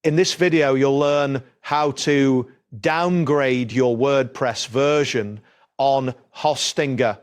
In this video, you'll learn how to downgrade your WordPress version on Hostinger.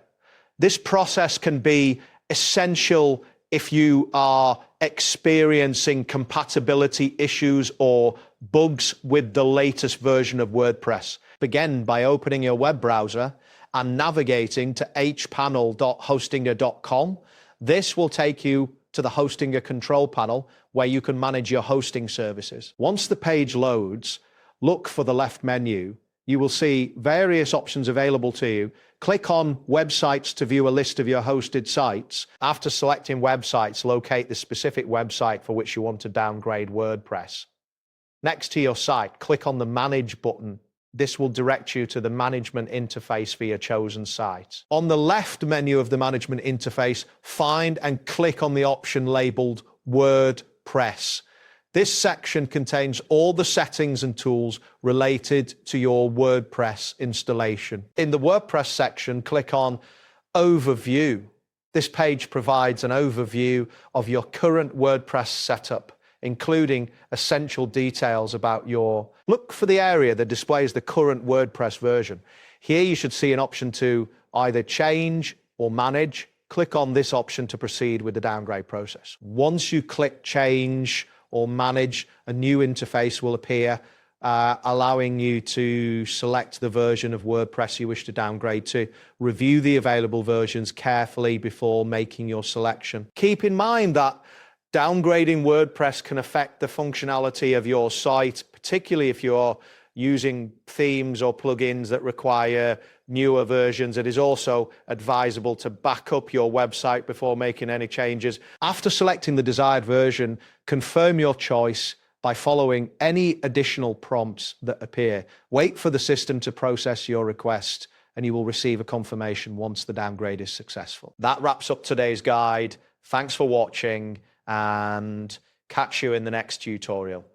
This process can be essential if you are experiencing compatibility issues or bugs with the latest version of WordPress. Begin by opening your web browser and navigating to hpanel.hostinger.com. This will take you to the Hostinger control panel where you can manage your hosting services. Once the page loads, look for the left menu. You will see various options available to you. Click on Websites to view a list of your hosted sites. After selecting websites, locate the specific website for which you want to downgrade WordPress. Next to your site, click on the Manage button. This will direct you to the management interface for your chosen site. On the left menu of the management interface, find and click on the option labeled WordPress. This section contains all the settings and tools related to your WordPress installation. In the WordPress section, click on Overview. This page provides an overview of your current WordPress setup, including essential details about your... Look for the area that displays the current WordPress version. Here you should see an option to either change or manage. Click on this option to proceed with the downgrade process. Once you click change or manage, a new interface will appear, allowing you to select the version of WordPress you wish to downgrade to. Review the available versions carefully before making your selection. Keep in mind that downgrading WordPress can affect the functionality of your site, particularly if you're using themes or plugins that require newer versions. It is also advisable to back up your website before making any changes. After selecting the desired version, confirm your choice by following any additional prompts that appear. Wait for the system to process your request, and you will receive a confirmation once the downgrade is successful. That wraps up today's guide. Thanks for watching, and catch you in the next tutorial.